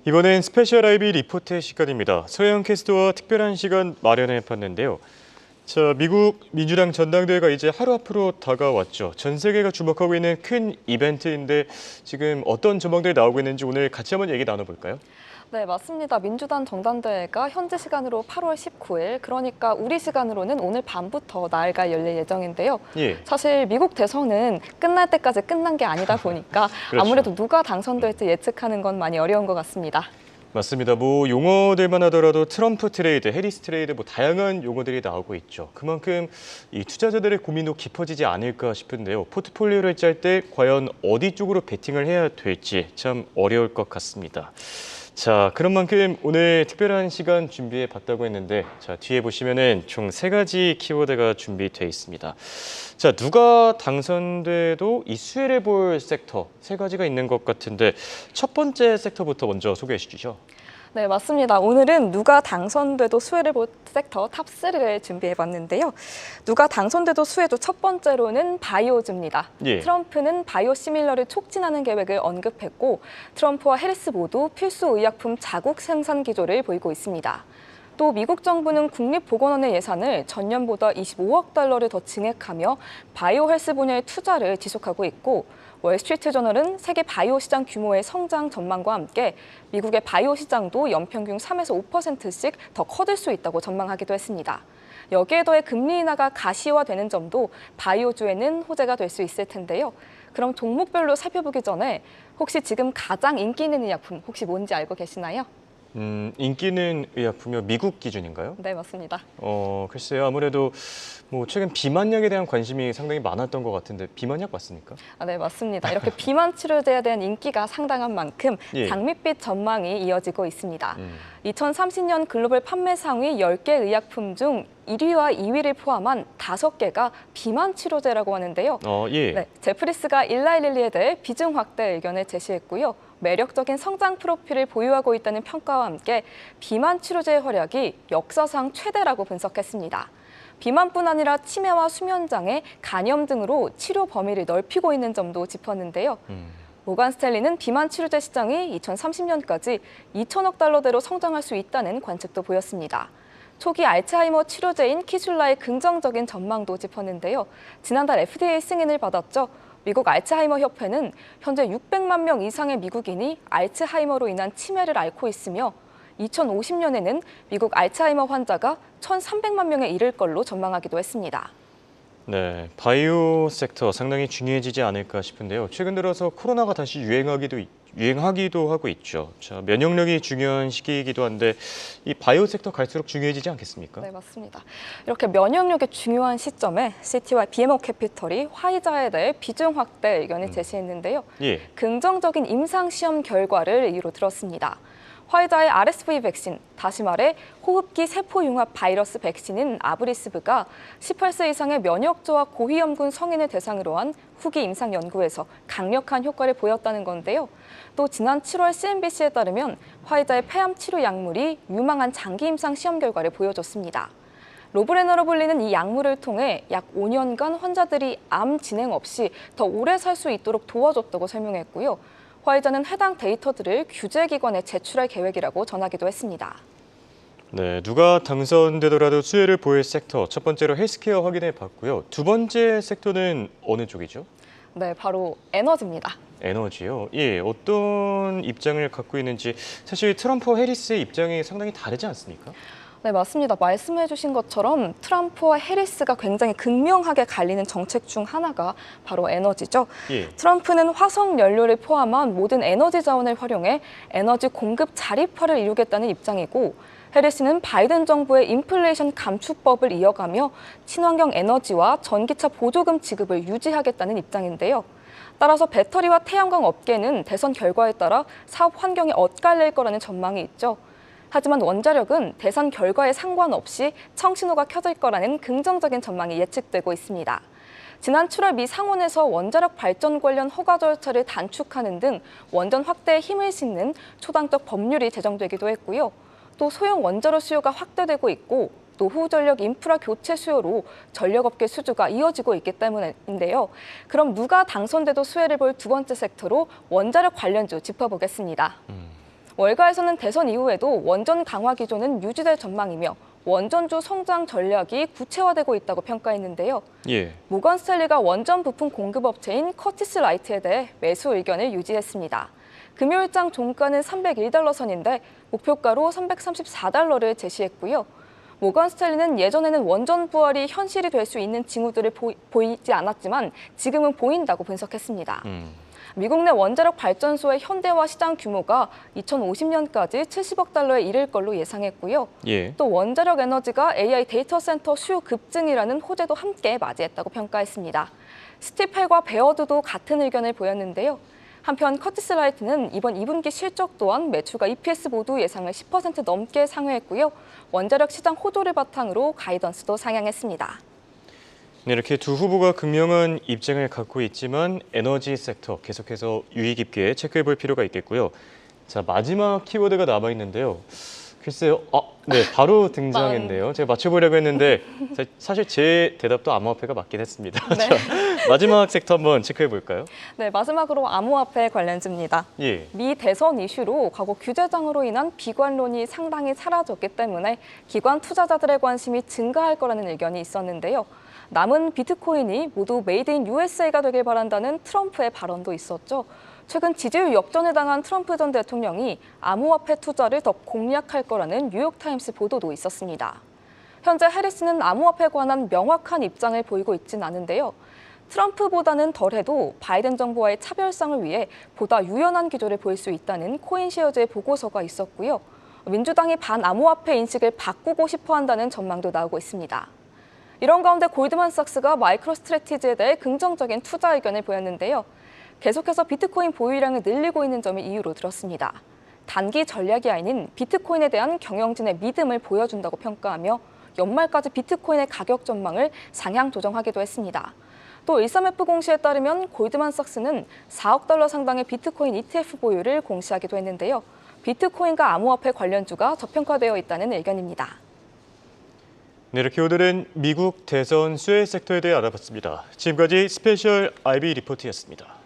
이번엔 스페셜 IB 리포트의 시간입니다. 서영 캐스터와 특별한 시간 마련해 봤는데요. 자, 미국 민주당 전당대회가 이제 하루 앞으로 다가왔죠. 전 세계가 주목하고 있는 큰 이벤트인데 지금 어떤 전망들이 나오고 있는지 오늘 같이 한번 얘기 나눠볼까요? 네, 맞습니다. 민주당 전당대회가 현지 시간으로 8월 19일, 그러니까 우리 시간으로는 오늘 밤부터 나흘간 열릴 예정인데요. 예. 사실 미국 대선은 끝날 때까지 끝난 게 아니다 보니까 그렇죠. 아무래도 누가 당선될지 예측하는 건 많이 어려운 것 같습니다. 맞습니다. 뭐 용어들만 하더라도 트럼프 트레이드, 해리스 트레이드 뭐 다양한 용어들이 나오고 있죠. 그만큼 이 투자자들의 고민도 깊어지지 않을까 싶은데요. 포트폴리오를 짤 때 과연 어디 쪽으로 베팅을 해야 될지 참 어려울 것 같습니다. 자, 그런 만큼 오늘 특별한 시간 준비해 봤다고 했는데 자, 뒤에 보시면은 총 3가지 키워드가 준비되어 있습니다. 자, 누가 당선돼도 이 수혜를 볼 섹터 3가지가 있는 것 같은데 첫 번째 섹터부터 먼저 소개해 주시죠. 네, 맞습니다. 오늘은 누가 당선돼도 수혜를 볼 섹터 탑3를 준비해봤는데요. 누가 당선돼도 수혜도 첫 번째로는 바이오주입니다. 예. 트럼프는 바이오시밀러를 촉진하는 계획을 언급했고 트럼프와 해리스 모두 필수 의약품 자국 생산 기조를 보이고 있습니다. 또 미국 정부는 국립보건원의 예산을 전년보다 25억 달러를 더 증액하며 바이오 헬스 분야의 투자를 지속하고 있고 월스트리트저널은 세계 바이오 시장 규모의 성장 전망과 함께 미국의 바이오 시장도 연평균 3에서 5%씩 더 커질 수 있다고 전망하기도 했습니다. 여기에 더해 금리 인하가 가시화되는 점도 바이오주에는 호재가 될 수 있을 텐데요. 그럼 종목별로 살펴보기 전에 혹시 지금 가장 인기 있는 의약품 혹시 뭔지 알고 계시나요? 인기 있는 의약품이요? 미국 기준인가요? 네, 맞습니다. 글쎄요. 아무래도 뭐 최근 비만약에 대한 관심이 상당히 많았던 것 같은데 비만약 맞습니까? 네, 맞습니다. 이렇게 비만 치료제에 대한 인기가 상당한 만큼 예. 장밋빛 전망이 이어지고 있습니다. 2030년 글로벌 판매 상위 10개 의약품 중 1위와 2위를 포함한 5개가 비만 치료제라고 하는데요. 예. 네, 제프리스가 일라이릴리에 대해 비중 확대 의견을 제시했고요. 매력적인 성장 프로필을 보유하고 있다는 평가와 함께 비만 치료제의 활약이 역사상 최대라고 분석했습니다. 비만뿐 아니라 치매와 수면장애, 간염 등으로 치료 범위를 넓히고 있는 점도 짚었는데요. 모간 스탠리는 비만 치료제 시장이 2030년까지 2천억 달러대로 성장할 수 있다는 관측도 보였습니다. 초기 알츠하이머 치료제인 키슐라의 긍정적인 전망도 짚었는데요. 지난달 FDA 승인을 받았죠. 미국 알츠하이머 협회는 현재 600만 명 이상의 미국인이 알츠하이머로 인한 치매를 앓고 있으며 2050년에는 미국 알츠하이머 환자가 1,300만 명에 이를 걸로 전망하기도 했습니다. 네, 바이오 섹터 상당히 중요해지지 않을까 싶은데요. 최근 들어서 코로나가 다시 유행하기도 하고 있죠. 자, 면역력이 중요한 시기이기도 한데 이 바이오 섹터 갈수록 중요해지지 않겠습니까? 네, 맞습니다. 이렇게 면역력이 중요한 시점에 CT와 BMO 캐피털이 화이자에 대해 비중 확대 의견을 제시했는데요. 예. 긍정적인 임상 시험 결과를 이유로 들었습니다. 화이자의 RSV 백신, 다시 말해 호흡기 세포융합 바이러스 백신인 아브리스브가 18세 이상의 면역저하 고위험군 성인을 대상으로 한 후기 임상 연구에서 강력한 효과를 보였다는 건데요. 또 지난 7월 CNBC에 따르면 화이자의 폐암 치료 약물이 유망한 장기 임상 시험 결과를 보여줬습니다. 로브레너로 불리는 이 약물을 통해 약 5년간 환자들이 암 진행 없이 더 오래 살 수 있도록 도와줬다고 설명했고요. 화이자는 해당 데이터들을 규제기관에 제출할 계획이라고 전하기도 했습니다. 네, 누가 당선되더라도 수혜를 보일 섹터 첫 번째로 헬스케어 확인해 봤고요. 두 번째 섹터는 어느 쪽이죠? 네, 바로 에너지입니다. 에너지요? 예, 어떤 입장을 갖고 있는지 사실 트럼프와 해리스의 입장이 상당히 다르지 않습니까? 네, 맞습니다. 말씀해 주신 것처럼 트럼프와 해리스가 굉장히 극명하게 갈리는 정책 중 하나가 바로 에너지죠. 예. 트럼프는 화석 연료를 포함한 모든 에너지 자원을 활용해 에너지 공급 자립화를 이루겠다는 입장이고 해리스는 바이든 정부의 인플레이션 감축법을 이어가며 친환경 에너지와 전기차 보조금 지급을 유지하겠다는 입장인데요. 따라서 배터리와 태양광 업계는 대선 결과에 따라 사업 환경이 엇갈릴 거라는 전망이 있죠. 하지만 원자력은 대선 결과에 상관없이 청신호가 켜질 거라는 긍정적인 전망이 예측되고 있습니다. 지난 7월 미 상원에서 원자력 발전 관련 허가 절차를 단축하는 등 원전 확대에 힘을 싣는 초당적 법률이 제정되기도 했고요. 또 소형 원자로 수요가 확대되고 있고 노후 전력 인프라 교체 수요로 전력업계 수주가 이어지고 있기 때문인데요. 그럼 누가 당선돼도 수혜를 볼 두 번째 섹터로 원자력 관련주 짚어보겠습니다. 월가에서는 대선 이후에도 원전 강화 기조는 유지될 전망이며 원전주 성장 전략이 구체화되고 있다고 평가했는데요. 예. 모건 스탠리가 원전 부품 공급업체인 커티스 라이트에 대해 매수 의견을 유지했습니다. 금요일장 종가는 301달러 선인데 목표가로 334달러를 제시했고요. 모건 스탠리는 예전에는 원전 부활이 현실이 될 수 있는 징후들을 보이지 않았지만 지금은 보인다고 분석했습니다. 미국 내 원자력 발전소의 현대화 시장 규모가 2050년까지 70억 달러에 이를 걸로 예상했고요. 예. 또 원자력 에너지가 AI 데이터 센터 수요 급증이라는 호재도 함께 맞이했다고 평가했습니다. 스티펠과 베어드도 같은 의견을 보였는데요. 한편 커티스 라이트는 이번 2분기 실적 또한 매출과 EPS 모두 예상을 10% 넘게 상회했고요. 원자력 시장 호조를 바탕으로 가이던스도 상향했습니다. 네, 이렇게 두 후보가 극명한 입장을 갖고 있지만 에너지 섹터 계속해서 유의 깊게 체크해 볼 필요가 있겠고요. 자, 마지막 키워드가 남아 있는데요. 글쎄요. 네, 바로 등장했네요. 제가 맞춰보려고 했는데 사실 제 대답도 암호화폐가 맞긴 했습니다. 네. 자, 마지막 섹터 한번 체크해 볼까요? 네, 마지막으로 암호화폐 관련주입니다. 예. 미 대선 이슈로 과거 규제장으로 인한 비관론이 상당히 사라졌기 때문에 기관 투자자들의 관심이 증가할 거라는 의견이 있었는데요. 남은 비트코인이 모두 메이드 인 USA가 되길 바란다는 트럼프의 발언도 있었죠. 최근 지지율 역전을 당한 트럼프 전 대통령이 암호화폐 투자를 더 공략할 거라는 뉴욕타임스 보도도 있었습니다. 현재 해리스는 암호화폐에 관한 명확한 입장을 보이고 있진 않은데요. 트럼프보다는 덜해도 바이든 정부와의 차별성을 위해 보다 유연한 기조를 보일 수 있다는 코인시어즈의 보고서가 있었고요. 민주당이 반암호화폐 인식을 바꾸고 싶어 한다는 전망도 나오고 있습니다. 이런 가운데 골드만삭스가 마이크로스트래티지에 대해 긍정적인 투자 의견을 보였는데요. 계속해서 비트코인 보유량을 늘리고 있는 점을 이유로 들었습니다. 단기 전략이 아닌 비트코인에 대한 경영진의 믿음을 보여준다고 평가하며 연말까지 비트코인의 가격 전망을 상향 조정하기도 했습니다. 또 일삼F 공시에 따르면 골드만삭스는 4억 달러 상당의 비트코인 ETF 보유를 공시하기도 했는데요. 비트코인과 암호화폐 관련주가 저평가되어 있다는 의견입니다. 네, 이렇게 오늘은 미국 대선 수혜 섹터에 대해 알아봤습니다. 지금까지 스페셜 IB 리포트였습니다.